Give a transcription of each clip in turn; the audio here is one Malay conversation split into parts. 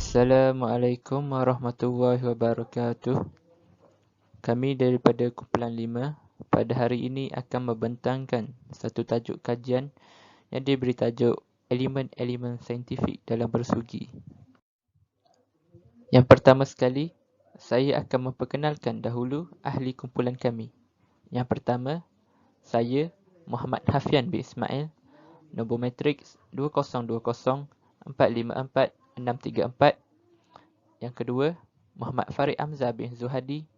Assalamualaikum warahmatullahi wabarakatuh. Kami daripada kumpulan 5 pada hari ini akan membentangkan satu tajuk kajian yang diberi tajuk elemen-elemen saintifik dalam bersugi. Yang pertama sekali, saya akan memperkenalkan dahulu ahli kumpulan kami. Yang pertama, saya Muhammad Hafian bin Ismail, nombor matrik 2020454634. Yang kedua, Muhammad Farid Hamzah bin Zuhadi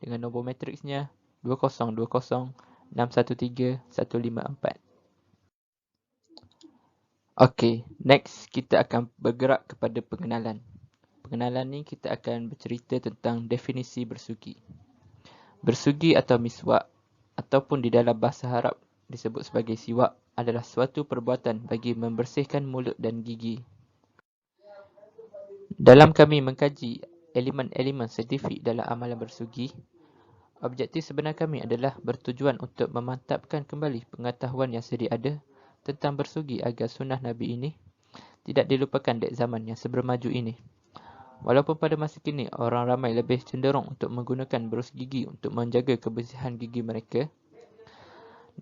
dengan nombor matriksnya 2020613154. Okey, next kita akan bergerak kepada pengenalan. Pengenalan ni kita akan bercerita tentang definisi bersugi. Bersugi atau miswak ataupun di dalam bahasa Arab disebut sebagai siwak adalah suatu perbuatan bagi membersihkan mulut dan gigi. Dalam kami mengkaji elemen-elemen saintifik dalam amalan bersugi, objektif sebenar kami adalah bertujuan untuk memantapkan kembali pengetahuan yang sedia ada tentang bersugi agar sunnah Nabi ini tidak dilupakan di zaman yang sebelum maju ini. Walaupun pada masa kini orang ramai lebih cenderung untuk menggunakan berus gigi untuk menjaga kebersihan gigi mereka,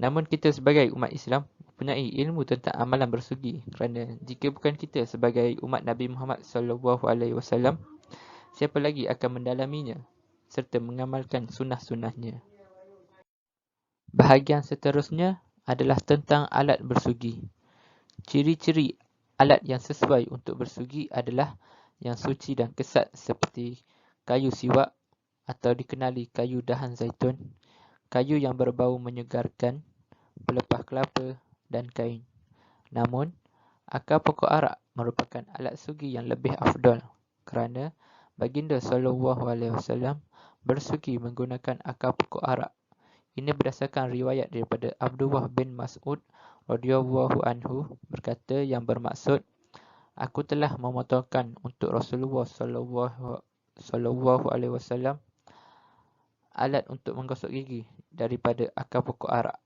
namun kita sebagai umat Islam mempunyai ilmu tentang amalan bersugi kerana jika bukan kita sebagai umat Nabi Muhammad SAW, siapa lagi akan mendalaminya serta mengamalkan sunnah-sunnahnya. Bahagian seterusnya adalah tentang alat bersugi. Ciri-ciri alat yang sesuai untuk bersugi adalah yang suci dan kesat seperti kayu siwak atau dikenali kayu dahan zaitun, kayu yang berbau menyegarkan, pelepah kelapa dan kain. Namun, akar pokok arak merupakan alat sugi yang lebih afdal kerana baginda SAW bersugi menggunakan akar pokok arak. Ini berdasarkan riwayat daripada Abdullah bin Mas'ud radhiyallahu anhu berkata yang bermaksud, aku telah memotongkan untuk Rasulullah SAW alat untuk menggosok gigi daripada akar pokok arak.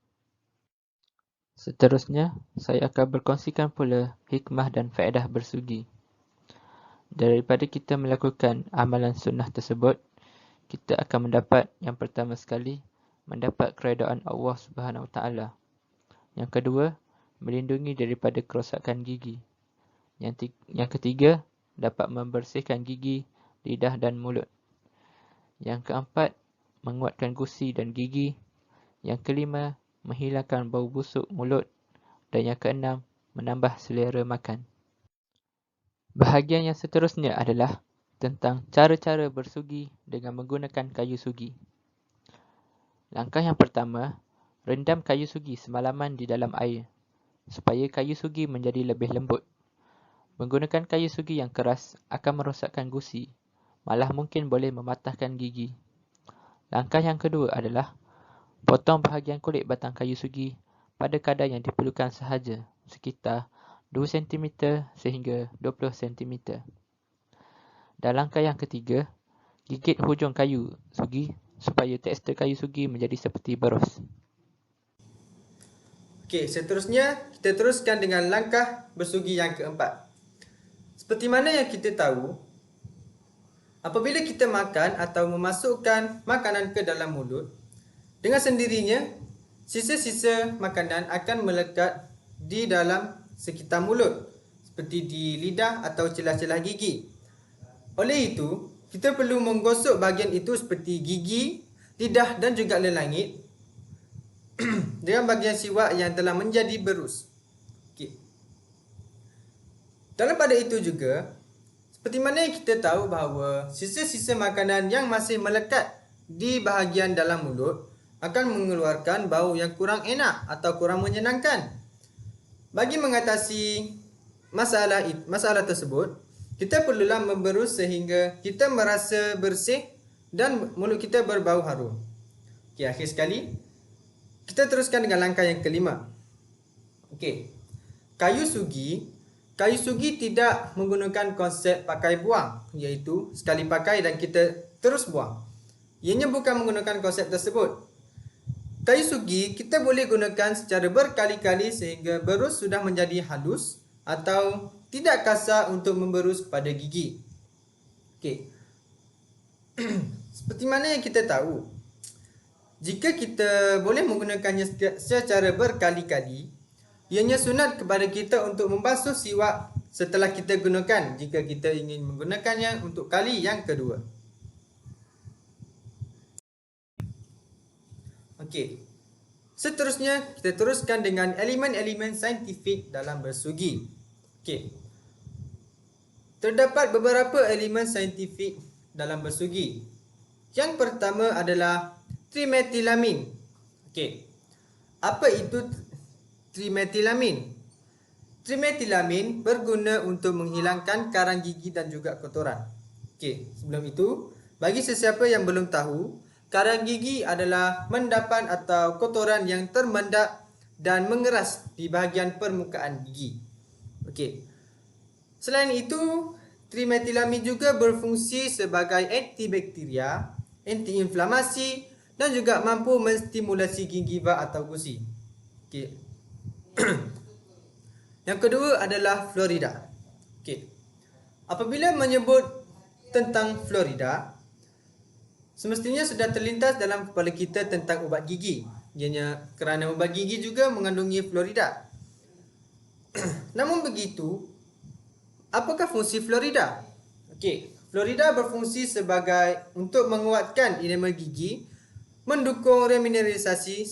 Seterusnya, saya akan berkongsikan pula hikmah dan faedah bersugi. Daripada kita melakukan amalan sunnah tersebut, kita akan mendapat yang pertama sekali, mendapat keredaan Allah Subhanahu Wa Taala. Yang kedua, melindungi daripada kerosakan gigi. Yang ketiga, dapat membersihkan gigi, lidah dan mulut. Yang keempat, menguatkan gusi dan gigi. Yang kelima, menghilangkan bau busuk mulut. Dan yang keenam, menambah selera makan. Bahagian yang seterusnya adalah tentang cara-cara bersugi dengan menggunakan kayu sugi. Langkah yang pertama, rendam kayu sugi semalaman di dalam air supaya kayu sugi menjadi lebih lembut. Menggunakan kayu sugi yang keras akan merosakkan gusi, malah mungkin boleh mematahkan gigi. Langkah yang kedua adalah potong bahagian kulit batang kayu sugi pada kadar yang diperlukan sahaja, sekitar 2 cm sehingga 20 cm. Dan langkah yang ketiga, gigit hujung kayu sugi supaya tekstur kayu sugi menjadi seperti berus. Okey, seterusnya kita teruskan dengan langkah bersugi yang keempat. Seperti mana yang kita tahu, apabila kita makan atau memasukkan makanan ke dalam mulut, dengan sendirinya, sisa-sisa makanan akan melekat di dalam sekitar mulut, seperti di lidah atau celah-celah gigi. Oleh itu, kita perlu menggosok bahagian itu seperti gigi, lidah dan juga lelangit dengan bahagian siwak yang telah menjadi berus. Okay. Dalam pada itu juga, seperti mana yang kita tahu bahawa sisa-sisa makanan yang masih melekat di bahagian dalam mulut akan mengeluarkan bau yang kurang enak atau kurang menyenangkan. Bagi mengatasi masalah tersebut, kita perlulah memberus sehingga kita merasa bersih dan mulut kita berbau harum. Okey, akhir sekali, kita teruskan dengan langkah yang kelima. Okey. Kayu sugi tidak menggunakan konsep pakai buang, iaitu sekali pakai dan kita terus buang. Ianya bukan menggunakan konsep tersebut. Kayu sugi kita boleh gunakan secara berkali-kali sehingga berus sudah menjadi halus atau tidak kasar untuk memberus pada gigi. Okey. Seperti mana yang kita tahu, jika kita boleh menggunakannya secara berkali-kali, ianya sunat kepada kita untuk membasuh siwak setelah kita gunakan jika kita ingin menggunakannya untuk kali yang kedua. Okey. Seterusnya, kita teruskan dengan elemen-elemen saintifik dalam bersugi. Okey. Terdapat beberapa elemen saintifik dalam bersugi. Yang pertama adalah trimetilamin. Okey. Apa itu trimetilamin? Trimetilamin berguna untuk menghilangkan karang gigi dan juga kotoran. Okey, sebelum itu, bagi sesiapa yang belum tahu, karang gigi adalah mendapan atau kotoran yang termendak dan mengeras di bahagian permukaan gigi. Okey. Selain itu, trimetilamin juga berfungsi sebagai antibakteria, antiinflamasi dan juga mampu menstimulasi gingiva atau gusi. Okey. Yang kedua adalah fluorida. Okey. Apabila menyebut tentang fluorida, semestinya sudah terlintas dalam kepala kita tentang ubat gigi. Ianya kerana ubat gigi juga mengandungi fluorida. Namun begitu, apakah fungsi fluorida? Okey, fluorida berfungsi sebagai untuk menguatkan enamel gigi, mendukung remineralisasi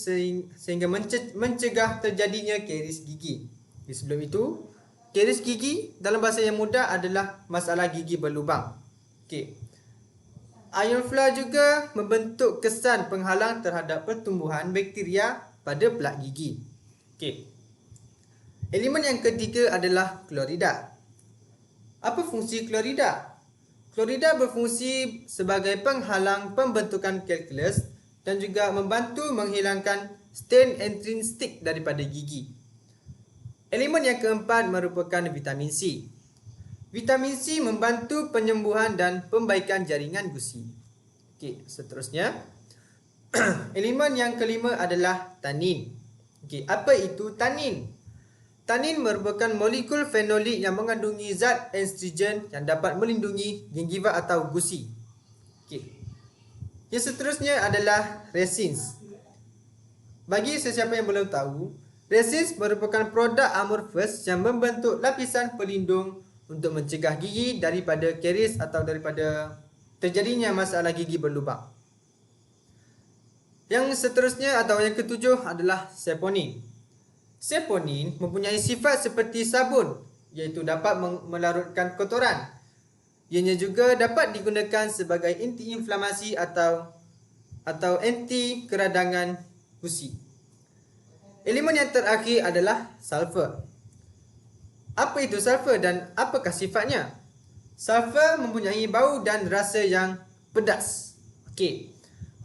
sehingga mencegah terjadinya karies gigi. Sebelum itu, karies gigi dalam bahasa yang mudah adalah masalah gigi berlubang. Okey. Iron fluor juga membentuk kesan penghalang terhadap pertumbuhan bakteria pada pelak gigi. Okey. Elemen yang ketiga adalah klorida. Apa fungsi klorida? Klorida berfungsi sebagai penghalang pembentukan kalkulus dan juga membantu menghilangkan stain intrinsik daripada gigi. Elemen yang keempat merupakan vitamin C. Vitamin C membantu penyembuhan dan perbaikan jaringan gusi. Okey, seterusnya elemen yang kelima adalah tanin. Okey, apa itu tanin? Tanin merupakan molekul fenolik yang mengandungi zat astringent yang dapat melindungi gingiva atau gusi. Okey. Yang seterusnya adalah resins. Bagi sesiapa yang belum tahu, resins merupakan produk amorphous yang membentuk lapisan pelindung untuk mencegah gigi daripada karies atau daripada terjadinya masalah gigi berlubang. Yang seterusnya atau yang ketujuh adalah saponin. Saponin mempunyai sifat seperti sabun, iaitu dapat melarutkan kotoran. Ianya juga dapat digunakan sebagai anti-inflamasi atau anti keradangan gusi. Elemen yang terakhir adalah sulfur. Apa itu sulfur dan apakah sifatnya? Sulfur mempunyai bau dan rasa yang pedas. Okey.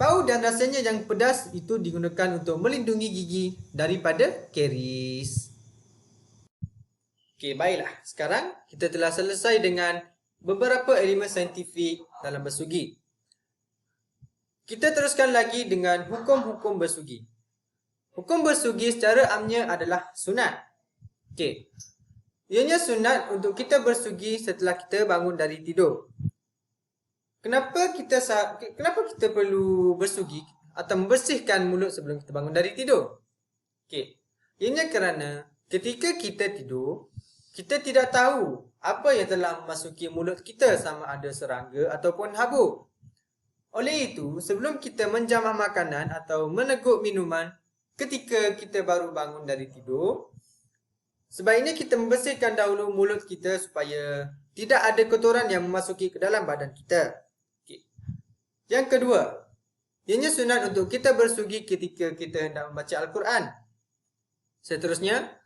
Bau dan rasanya yang pedas itu digunakan untuk melindungi gigi daripada karies. Okey, baiklah. Sekarang kita telah selesai dengan beberapa elemen saintifik dalam bersugi. Kita teruskan lagi dengan hukum-hukum bersugi. Hukum bersugi secara amnya adalah sunat. Okey. Ianya sunat untuk kita bersugi setelah kita bangun dari tidur. Kenapa kita perlu bersugi atau membersihkan mulut sebelum kita bangun dari tidur? Okey. Ianya kerana ketika kita tidur, kita tidak tahu apa yang telah memasuki mulut kita, sama ada serangga ataupun habuk. Oleh itu, sebelum kita menjamah makanan atau meneguk minuman ketika kita baru bangun dari tidur, sebaiknya kita membersihkan dahulu mulut kita supaya tidak ada kotoran yang memasuki ke dalam badan kita. Okay. Yang kedua, ianya sunat untuk kita bersugi ketika kita hendak membaca Al-Quran. Seterusnya,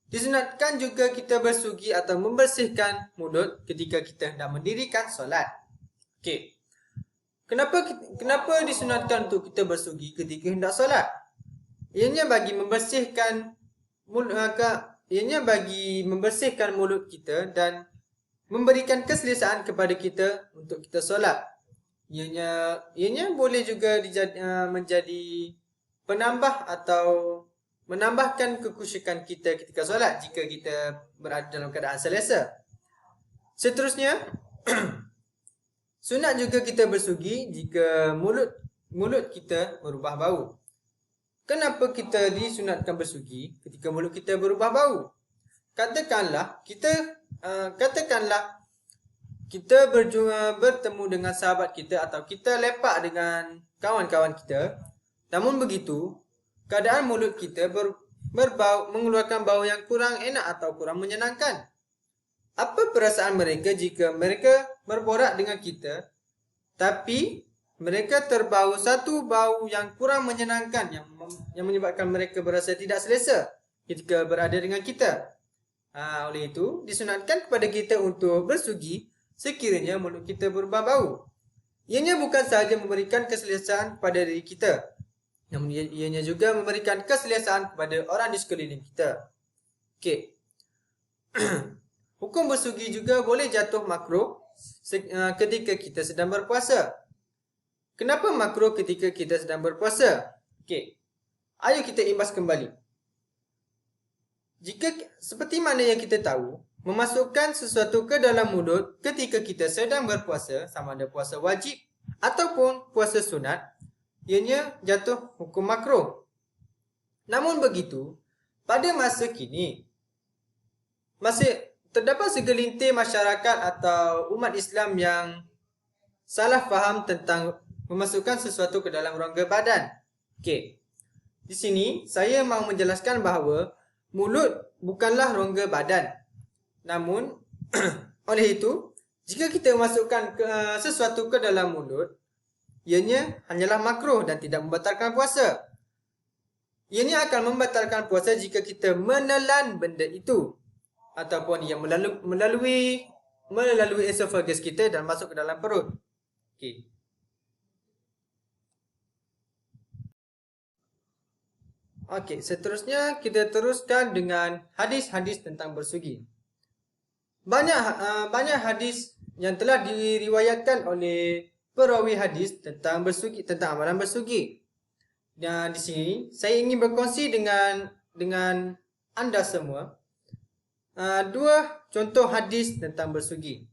disunatkan juga kita bersugi atau membersihkan mulut ketika kita hendak mendirikan solat. Okey. Kenapa disunatkan untuk kita bersugi ketika hendak solat? Ianya bagi membersihkan mulut kita dan memberikan keselesaan kepada kita untuk kita solat. Ianya boleh juga menjadi penambah atau menambahkan kekhusyukan kita ketika solat jika kita berada dalam keadaan selesa. Seterusnya, Sunat juga kita bersugi jika mulut kita berubah bau. Kenapa kita disunatkan bersugi ketika mulut kita berubah bau? Katakanlah kita bertemu dengan sahabat kita atau kita lepak dengan kawan-kawan kita. Namun begitu, keadaan mulut kita berbau, mengeluarkan bau yang kurang enak atau kurang menyenangkan. Apa perasaan mereka jika mereka berborak dengan kita, tapi mereka terbau satu bau yang kurang menyenangkan yang menyebabkan mereka berasa tidak selesa ketika berada dengan kita? Oleh itu, disunatkan kepada kita untuk bersugi sekiranya mulut kita berubah bau. Ianya bukan sahaja memberikan keselesaan kepada diri kita, namun ianya juga memberikan keselesaan kepada orang di sekeliling kita. Okey. Hukum bersugi juga boleh jatuh makruh ketika kita sedang berpuasa. Kenapa makruh ketika kita sedang berpuasa? Okey. Ayo kita imbas kembali. Seperti mana yang kita tahu, memasukkan sesuatu ke dalam mulut ketika kita sedang berpuasa, sama ada puasa wajib ataupun puasa sunat, ianya jatuh hukum makruh. Namun begitu, pada masa kini, masih terdapat segelintir masyarakat atau umat Islam yang salah faham tentang memasukkan sesuatu ke dalam rongga badan. Okey. Di sini saya mahu menjelaskan bahawa mulut bukanlah rongga badan. Namun oleh itu, jika kita masukkan sesuatu ke dalam mulut, ianya hanyalah makruh dan tidak membatalkan puasa. Ianya akan membatalkan puasa jika kita menelan benda itu ataupun ia melalui esophagus kita dan masuk ke dalam perut. Okey. Okey, seterusnya kita teruskan dengan hadis-hadis tentang bersugi. Banyak hadis yang telah diriwayatkan oleh perawi hadis tentang bersugi, tentang amalan bersugi. Dan di sini saya ingin berkongsi dengan anda semua dua contoh hadis tentang bersugi.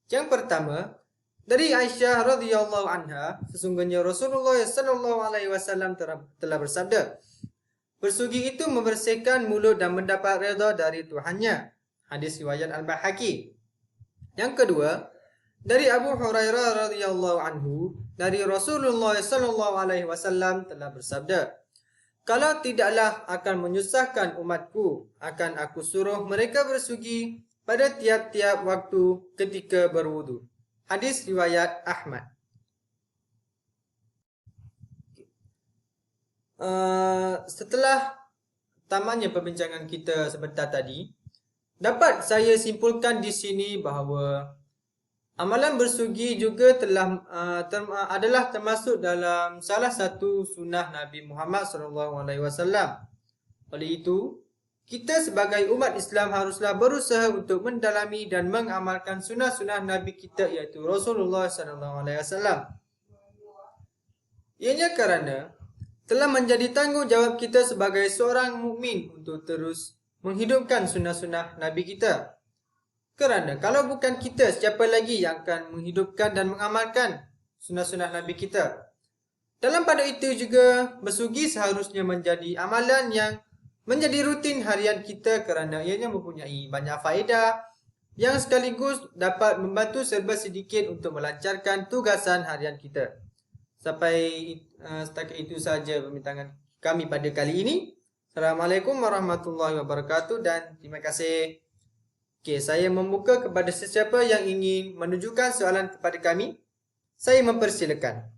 Yang pertama, dari Aisyah radhiyallahu anha, sesungguhnya Rasulullah sallallahu alaihi wasallam telah bersabda, bersugi itu membersihkan mulut dan mendapat redha dari Tuhannya. Hadis riwayat Al-Baihaqi. Yang kedua, dari Abu Hurairah radhiyallahu anhu, dari Rasulullah sallallahu alaihi wasallam telah bersabda, kalau tidaklah akan menyusahkan umatku, akan aku suruh mereka bersugi pada tiap-tiap waktu ketika berwudu. Hadis riwayat Ahmad. Setelah tamatnya perbincangan kita sebentar tadi, dapat saya simpulkan di sini bahawa amalan bersugi juga adalah termasuk dalam salah satu sunnah Nabi Muhammad SAW. Oleh itu, kita sebagai umat Islam haruslah berusaha untuk mendalami dan mengamalkan sunnah-sunnah Nabi kita, iaitu Rasulullah SAW. Ianya kerana telah menjadi tanggungjawab kita sebagai seorang mukmin untuk terus menghidupkan sunnah-sunnah Nabi kita. Kerana kalau bukan kita, siapa lagi yang akan menghidupkan dan mengamalkan sunnah-sunnah Nabi kita? Dalam pada itu juga, bersugi seharusnya menjadi amalan yang menjadi rutin harian kita kerana ianya mempunyai banyak faedah yang sekaligus dapat membantu serba sedikit untuk melancarkan tugasan harian kita. Sampai setakat itu sahaja perbincangan kami pada kali ini. Assalamualaikum warahmatullahi wabarakatuh dan terima kasih. Okey, saya membuka kepada sesiapa yang ingin menunjukkan soalan kepada kami. Saya mempersilakan.